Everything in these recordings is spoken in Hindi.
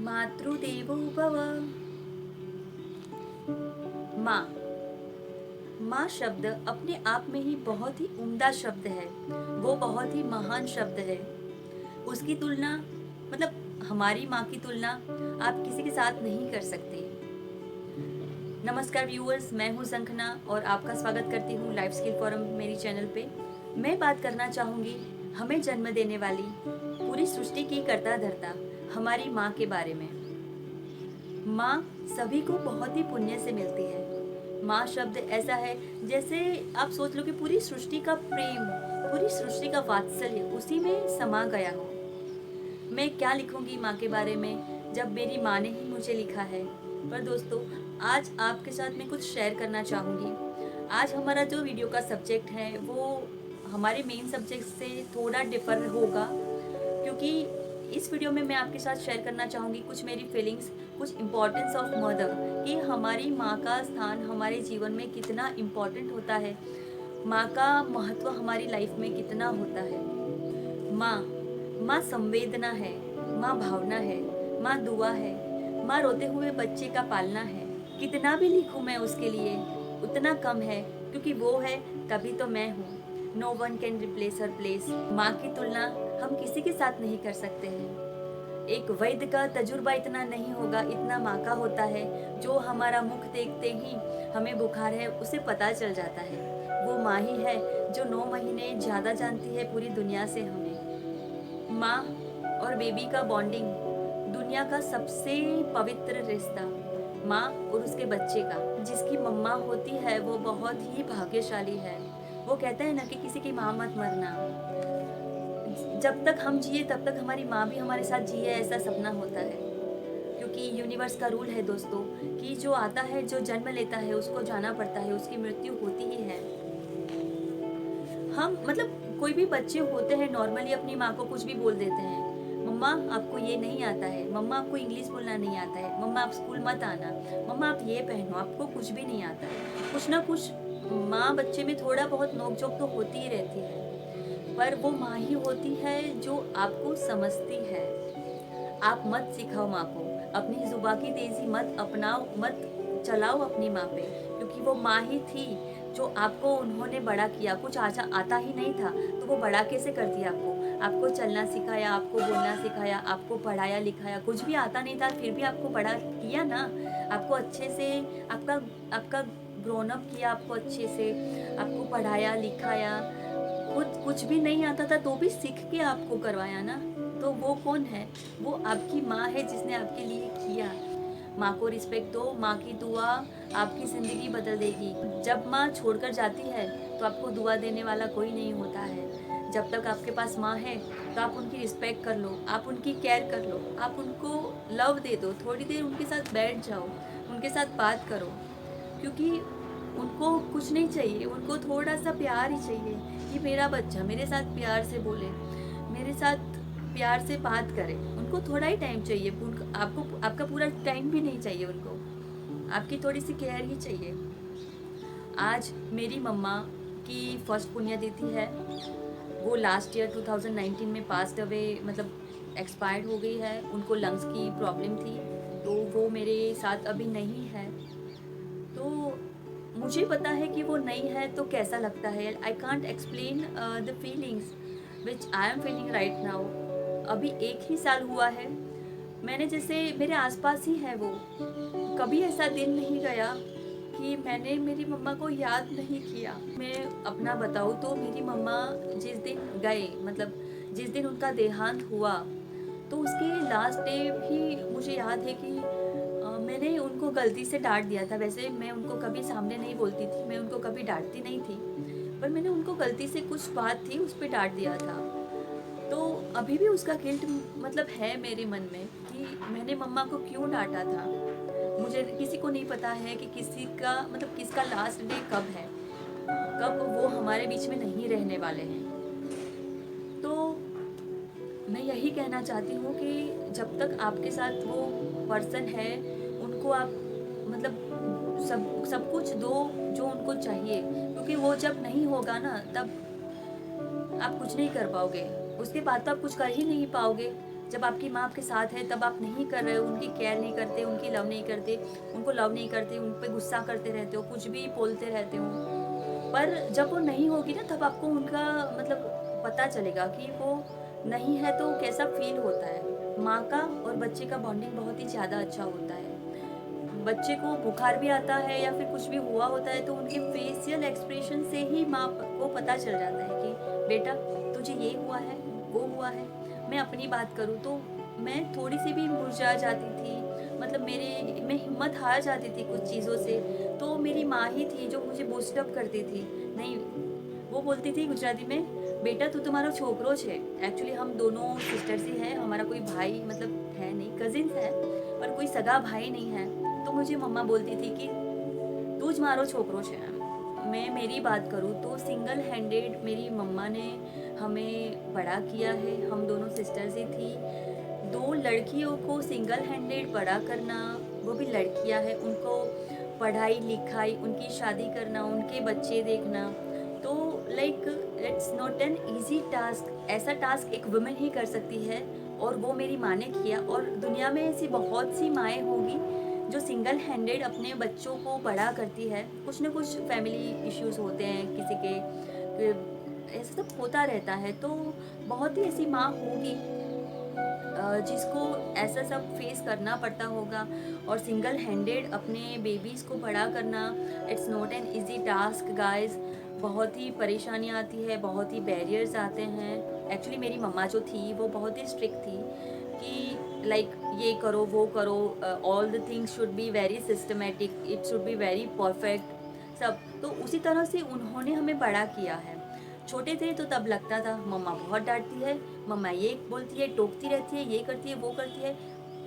मातृदेवो भव। माँ। माँ शब्द अपने आप में ही बहुत ही उम्दा शब्द है। वो बहुत ही महान शब्द है। उसकी तुलना मतलब हमारी माँ की तुलना आप किसी के साथ नहीं कर सकते। नमस्कार व्यूअर्स, मैं हूँ संखना और आपका स्वागत करती हूँ लाइफ स्किल फोरम मेरी चैनल पे। मैं बात करना चाहूँगी हमें जन्म देने वाली पूरी सृष्टि की कर्ता धर्ता हमारी माँ के बारे में। माँ सभी को बहुत ही पुण्य से मिलती है। माँ शब्द ऐसा है जैसे आप सोच लो कि पूरी सृष्टि का प्रेम, पूरी सृष्टि का वात्सल्य उसी में समा गया हो। मैं क्या लिखूंगी माँ के बारे में जब मेरी माँ ने ही मुझे लिखा है। पर दोस्तों, आज आपके साथ मैं कुछ शेयर करना चाहूँगी। आज हमारा जो वीडियो का सब्जेक्ट है वो हमारे मेन सब्जेक्ट से थोड़ा डिफर होगा, क्योंकि इस वीडियो में मैं आपके साथ शेयर करना चाहूँगी कुछ मेरी फीलिंग्स, कुछ इम्पोर्टेंस ऑफ मदर, कि हमारी माँ का स्थान हमारे जीवन में कितना इम्पोर्टेंट होता है, माँ का महत्व हमारी लाइफ में कितना होता है। माँ माँ संवेदना है, माँ भावना है, माँ दुआ है, माँ रोते हुए बच्चे का पालना है। कितना भी लिखूं मैं उसके लिए उतना कम है, क्योंकि वो है तभी तो मैं हूँ। No one can replace her place. माँ की तुलना हम किसी के साथ नहीं कर सकते हैं। एक वैद्य का तजुर्बा इतना नहीं होगा, इतना माँ का होता है। जो हमारा मुख देखते ही हमें बुखार है उसे पता चल जाता है। वो माँ ही है जो 9 महीने ज़्यादा जानती है पूरी दुनिया से हमें। माँ और बेबी का बॉन्डिंग दुनिया का सबसे पवित्र रिश्ता। माँ और उसके बच्चे का, जिसकी मम्मा होती है वो बहुत ही भाग्यशाली है। वो कहते हैं ना कि किसी की माँ मत मरना। जब तक हम जिए तब तक हमारी माँ भी हमारे साथ जिए, ऐसा सपना होता है। क्योंकि यूनिवर्स का रूल है दोस्तों कि जो आता है, जो जन्म लेता है उसको जाना पड़ता है, उसकी मृत्यु होती ही है। हम मतलब कोई भी बच्चे होते हैं नॉर्मली अपनी माँ को कुछ भी बोल देते हैं। मम्मा आपको ये नहीं आता है, मम्मा आपको इंग्लिश बोलना नहीं आता है, मम्मा आप स्कूल मत आना, मम्मा आप ये पहनो, आपको कुछ भी नहीं आता है। कुछ ना कुछ माँ बच्चे में थोड़ा बहुत नोक झोंक तो होती ही रहती है। पर वो माँ ही होती है जो आपको समझती है। आप मत सिखाओ माँ को, अपनी जुबा की तेजी मत अपनाओ, मत चलाओ अपनी माँ पे, क्योंकि वो माँ ही थी जो आपको उन्होंने बड़ा किया। कुछ आचा आता ही नहीं था तो वो बड़ा कैसे कर दिया आपको। आपको चलना सिखाया, आपको बोलना सिखाया, आपको पढ़ाया लिखाया। कुछ भी आता नहीं था फिर भी आपको बड़ा किया ना। आपको अच्छे से आपका आपका ग्रोन अप किया, आपको अच्छे से आपको पढ़ाया लिखाया। खुद कुछ भी नहीं आता था तो भी सीख के आपको करवाया ना। तो वो कौन है? वो आपकी माँ है जिसने आपके लिए किया। माँ को रिस्पेक्ट दो, माँ की दुआ आपकी ज़िंदगी बदल देगी। जब माँ छोड़कर जाती है तो आपको दुआ देने वाला कोई नहीं होता है। जब तक आपके पास माँ है तो आप उनकी रिस्पेक्ट कर लो, आप उनकी केयर कर लो, आप उनको लव दे दो, थोड़ी देर उनके साथ बैठ जाओ, उनके साथ बात करो। क्योंकि उनको कुछ नहीं चाहिए, उनको थोड़ा सा प्यार ही चाहिए कि मेरा बच्चा मेरे साथ प्यार से बोले, मेरे साथ प्यार से बात करे। उनको थोड़ा ही टाइम चाहिए, आपको आपका पूरा टाइम भी नहीं चाहिए, उनको आपकी थोड़ी सी केयर ही चाहिए। आज मेरी मम्मा की फर्स्ट पुण्यतिथि है। वो लास्ट ईयर 2019 में पास्ट अवे, मतलब एक्सपायर्ड हो गई है। उनको लंग्स की प्रॉब्लम थी तो वो मेरे साथ अभी नहीं है। तो मुझे पता है कि वो नहीं है तो कैसा लगता है। I can't explain the feelings which I am feeling right now. अभी 1 ही साल हुआ है। मैंने जैसे मेरे आसपास ही है वो। कभी ऐसा दिन नहीं गया कि मैंने मेरी मम्मा को याद नहीं किया। मैं अपना बताऊँ तो मेरी मम्मा जिस दिन गए, मतलब जिस दिन उनका देहांत हुआ, तो उसके लास्ट डे भी मुझे याद है कि मैंने उनको गलती से डांट दिया था। वैसे मैं उनको कभी सामने नहीं बोलती थी, मैं उनको कभी डांटती नहीं थी, पर मैंने उनको गलती से कुछ बात थी उस पर डांट दिया था। तो अभी भी उसका गिल्ट मतलब है मेरे मन में कि मैंने मम्मा को क्यों डांटा था। मुझे किसी को नहीं पता है कि किसी का मतलब किसका लास्ट डे कब है, कब वो हमारे बीच में नहीं रहने वाले हैं। तो मैं यही कहना चाहती हूँ कि जब तक आपके साथ वो पर्सन है, उनको आप मतलब सब कुछ दो जो उनको चाहिए, क्योंकि वो जब नहीं होगा ना तब आप कुछ नहीं कर पाओगे। उसके बाद तो आप कुछ कर ही नहीं पाओगे। जब आपकी माँ आपके साथ है तब आप नहीं कर रहे हो, उनकी केयर नहीं करते, उनकी लव नहीं करते, उनको लव नहीं करते, उन पे गुस्सा करते रहते हो, कुछ भी बोलते रहते हो। पर जब वो नहीं होगी ना तब आपको उनका मतलब पता चलेगा कि वो नहीं है तो कैसा फ़ील होता है। माँ का और बच्चे का बॉन्डिंग बहुत ही ज़्यादा अच्छा होता है। बच्चे को बुखार भी आता है या फिर कुछ भी हुआ होता है तो उनके फेशियल एक्सप्रेशन से ही माँ को पता चल जाता है कि बेटा तुझे ये हुआ है, वो हुआ है। मैं अपनी बात करूँ तो मैं थोड़ी सी भी मुरझा जाती थी, मतलब मैं हिम्मत हार जाती थी कुछ चीज़ों से, तो मेरी माँ ही थी जो मुझे बूस्ट अप करती थी। नहीं, वो बोलती थी गुजराती में, बेटा तू तुम्हारो छोकरो छे। एक्चुअली हम दोनों सिस्टर्स ही हैं, हमारा कोई भाई मतलब है नहीं, कजिन्स है पर कोई सगा भाई नहीं है। तो मुझे मम्मा बोलती थी कि तू ज मारो छोकरो छे। मैं मेरी बात करूँ तो सिंगल हैंडेड मेरी मम्मा ने हमें बड़ा किया है, हम दोनों सिस्टर्स ही थी। 2 लड़कियों को सिंगल हैंडेड बड़ा करना, वो भी लड़कियां हैं, उनको पढ़ाई लिखाई, उनकी शादी करना, उनके बच्चे देखना, तो like it's not an easy task. ऐसा टास्क एक वुमेन ही कर सकती है और वो मेरी माँ ने किया। और दुनिया में ऐसी बहुत सी माएँ होंगी जो सिंगल हैंडेड अपने बच्चों को बड़ा करती है। कुछ ना कुछ फैमिली इश्यूज़ होते हैं किसी के, ऐसा सब होता रहता है, तो बहुत ही ऐसी माँ होगी जिसको ऐसा सब फेस करना पड़ता होगा। और सिंगल हैंडेड अपने बेबीज़ को बड़ा करना, it's not an easy task guys. बहुत ही परेशानियाँ आती है, बहुत ही बैरियर्स आते हैं। एक्चुअली मेरी मम्मा जो थी वो बहुत ही स्ट्रिक्ट थी कि लाइक ये करो वो करो, all the things should be very systematic, it should be very perfect सब। तो उसी तरह से उन्होंने हमें बड़ा किया है। छोटे थे तो तब लगता था मम्मा बहुत डांटती है, मम्मा ये बोलती है, टोकती रहती है, ये करती है, वो करती है।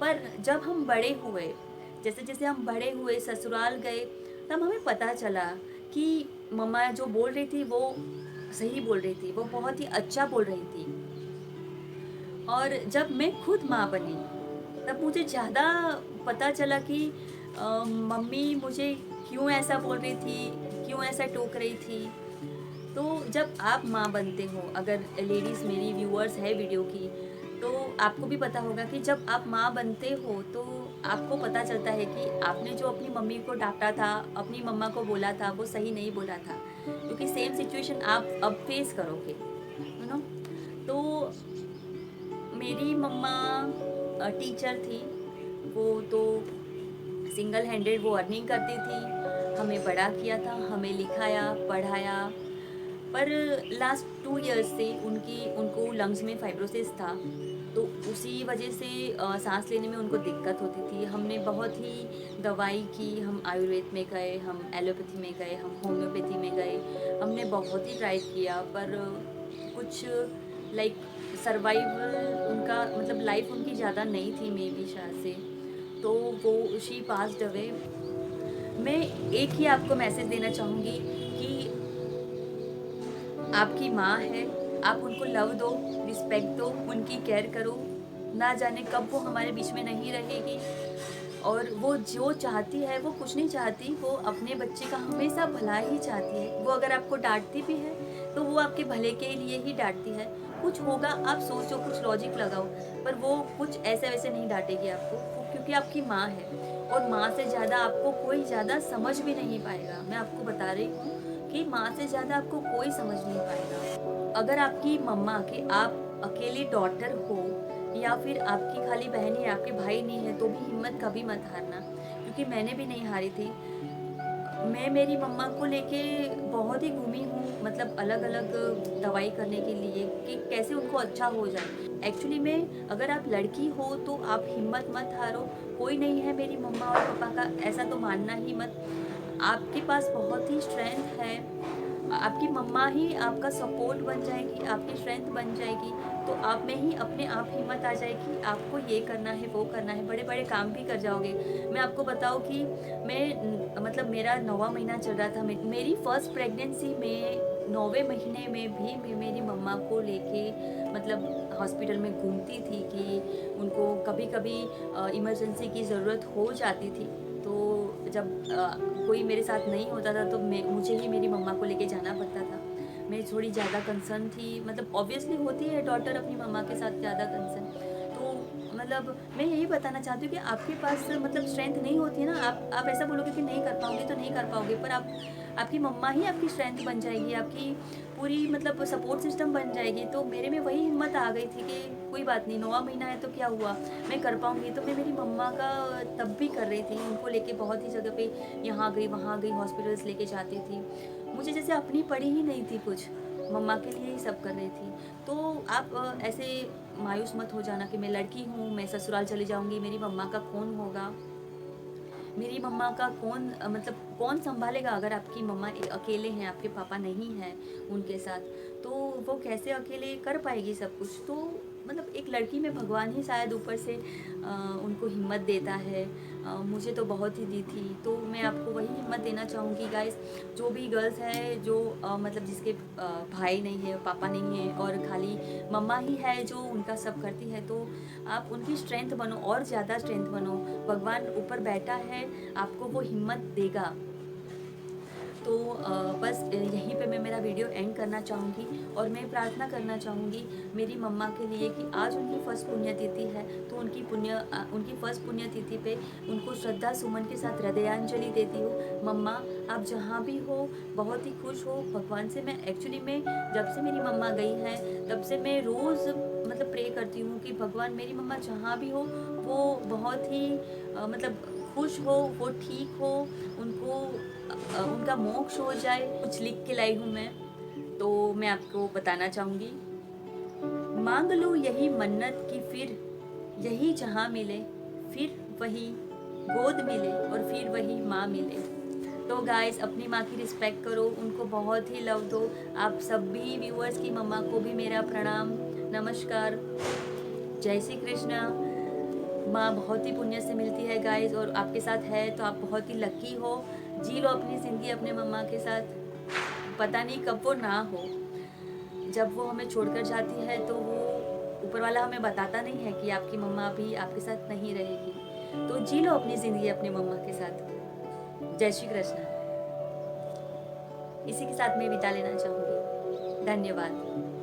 पर जब हम बड़े हुए, जैसे जैसे हम बड़े हुए, ससुराल गए, तब हमें पता चला कि मम्मा जो बोल रही थी वो सही बोल रही थी, वो बहुत ही अच्छा बोल रही थी। और जब मैं खुद माँ बनी तब मुझे ज़्यादा पता चला कि मम्मी मुझे क्यों ऐसा बोल रही थी, क्यों ऐसा टोक रही थी। तो जब आप माँ बनते हो, अगर लेडीज़ मेरी व्यूअर्स है वीडियो की, तो आपको भी पता होगा कि जब आप माँ बनते हो तो आपको पता चलता है कि आपने जो अपनी मम्मी को डांटा था, अपनी मम्मा को बोला था, वो सही नहीं बोला था, क्योंकि सेम सिचुएशन आप अब फेस करोगे, यू नो। तो मेरी मम्मा टीचर थी, वो तो सिंगल हैंडेड वो अर्निंग करती थी, हमें बड़ा किया था, हमें लिखाया पढ़ाया। पर लास्ट 2 इयर्स से उनको लंग्स में फाइब्रोसिस था, तो उसी वजह से सांस लेने में उनको दिक्कत होती थी। हमने बहुत ही दवाई की, हम आयुर्वेद में गए, हम एलोपैथी में गए, हम होम्योपैथी में गए, हमने बहुत ही ट्राई किया, पर कुछ लाइक सर्वाइवल उनका मतलब लाइफ उनकी ज़्यादा नहीं थी मे बी शायद से, तो वो शी पास्ड अवे। मैं एक ही आपको मैसेज देना चाहूँगी कि आपकी माँ है, आप उनको लव दो, रिस्पेक्ट दो, उनकी केयर करो। ना जाने कब वो हमारे बीच में नहीं रहेगी, और वो जो चाहती है वो कुछ नहीं चाहती, वो अपने बच्चे का हमेशा भला ही चाहती है। वो अगर आपको डाँटती भी है तो वो आपके भले के लिए ही डाँटती है। कुछ होगा आप सोचो, कुछ लॉजिक लगाओ, पर वो कुछ ऐसे-वैसे नहीं डाँटेगी आपको, वो क्योंकि आपकी माँ है। और माँ से ज़्यादा आपको कोई ज़्यादा समझ भी नहीं पाएगा। मैं आपको बता रही हूँ कि माँ से ज़्यादा आपको कोई समझ नहीं पाएगा। अगर आपकी मम्मा कि आप अकेली डॉटर हो या फिर आपकी खाली बहन ही, आपके भाई नहीं है, तो भी हिम्मत कभी मत हारना, क्योंकि मैंने भी नहीं हारी थी। मैं मेरी मम्मा को लेके बहुत ही घूमी हूँ, मतलब अलग-अलग दवाई करने के लिए कि कैसे उनको अच्छा हो जाए। एक्चुअली में अगर आप लड़की हो तो आप हिम्मत मत हारो, कोई नहीं है मेरी मम्मा और पापा का, ऐसा तो मानना ही मत। आपके पास बहुत ही स्ट्रेंथ है, आपकी मम्मा ही आपका सपोर्ट बन जाएगी, आपकी स्ट्रेंथ बन जाएगी, तो आप में ही अपने आप हिम्मत आ जाएगी, आपको ये करना है, वो करना है, बड़े-बड़े काम भी कर जाओगे। मैं आपको बताऊँ कि मतलब मेरा 9वाँ महीना चल रहा था, मेरी फर्स्ट प्रेगनेंसी में 9वें महीने में भी मैं मेरी मम्मा को लेके मतलब हॉस्पिटल में घूमती थी कि उनको कभी-कभी इमरजेंसी की ज़रूरत हो जाती थी। तो जब कोई मेरे साथ नहीं होता था तो मुझे ही मेरी मम्मा को लेके जाना पड़ता था। मैं थोड़ी ज़्यादा कंसर्न थी, मतलब ऑब्वियसली होती है डॉटर अपनी मम्मा के साथ ज़्यादा कंसर्न। तो मतलब मैं यही बताना चाहती हूँ कि आपके पास मतलब स्ट्रेंथ नहीं होती है ना, आप ऐसा बोलोगे कि नहीं कर पाओगे तो नहीं कर पाओगे, पर आपकी मम्मा ही आपकी स्ट्रेंथ बन जाएगी, आपकी पूरी मतलब सपोर्ट सिस्टम बन जाएगी। तो मेरे में वही हिम्मत आ गई थी कि कोई बात नहीं, 9वां महीना है तो क्या हुआ, मैं कर पाऊँगी। तो मैं मेरी मम्मा का तब भी कर रही थी, उनको लेके बहुत ही जगह पे यहाँ गई वहाँ गई, हॉस्पिटल्स लेके जाती थी। मुझे जैसे अपनी पड़ी ही नहीं थी कुछ, मम्मा के लिए ही सब कर रही थी। तो आप ऐसे मायूस मत हो जाना कि मैं लड़की हूँ, मैं ससुराल चली जाऊँगी, मेरी मम्मा का कौन होगा, मेरी मम्मा का कौन मतलब कौन सँभालेगा अगर आपकी मम्मा अकेले हैं, आपके पापा नहीं हैं उनके साथ, तो वो कैसे अकेले कर पाएगी सब कुछ। तो मतलब एक लड़की में भगवान ही शायद ऊपर से उनको हिम्मत देता है। मुझे तो बहुत ही दी थी, तो मैं आपको वही हिम्मत देना चाहूँगी गाइस, जो भी गर्ल्स है जो मतलब जिसके भाई नहीं है, पापा नहीं है और खाली मम्मा ही है जो उनका सब करती है, तो आप उनकी स्ट्रेंथ बनो और ज़्यादा स्ट्रेंथ बनो। भगवान ऊपर बैठा है, आपको वो हिम्मत देगा। तो बस यहीं पे मैं मेरा वीडियो एंड करना चाहूँगी और मैं प्रार्थना करना चाहूँगी मेरी मम्मा के लिए कि आज उनकी फर्स्ट पुण्यतिथि है, तो उनकी फर्स्ट पुण्यतिथि पे उनको श्रद्धा सुमन के साथ हृदयांजलि देती हूँ। मम्मा, आप जहाँ भी हो बहुत ही खुश हो भगवान से। मैं एक्चुअली में जब से मेरी मम्मा गई हैं तब से मैं रोज़ मतलब प्रे करती हूँ कि भगवान मेरी मम्मा जहाँ भी हो वो बहुत ही मतलब खुश हो, वो ठीक हो, उनको उनका मोक्ष हो जाए। कुछ लिख के लाई हूँ मैं, तो मैं आपको बताना चाहूँगी। मांग लो यही मन्नत कि फिर यही जहाँ मिले, फिर वही गोद मिले और फिर वही माँ मिले। तो गाइस अपनी माँ की रिस्पेक्ट करो, उनको बहुत ही लव दो। आप सभी व्यूअर्स की मम्मा को भी मेरा प्रणाम, नमस्कार, जय श्री कृष्णा। माँ बहुत ही पुण्य से मिलती है गाइस, और आपके साथ है तो आप बहुत ही लकी हो। जी लो अपनी ज़िंदगी अपने मम्मा के साथ, पता नहीं कब वो ना हो। जब वो हमें छोड़कर जाती है तो वो ऊपर वाला हमें बताता नहीं है कि आपकी मम्मा अभी आपके साथ नहीं रहेगी। तो जी लो अपनी ज़िंदगी अपनी मम्मा के साथ। जय श्री कृष्ण। इसी के साथ मैं विदा लेना चाहूँगी। धन्यवाद।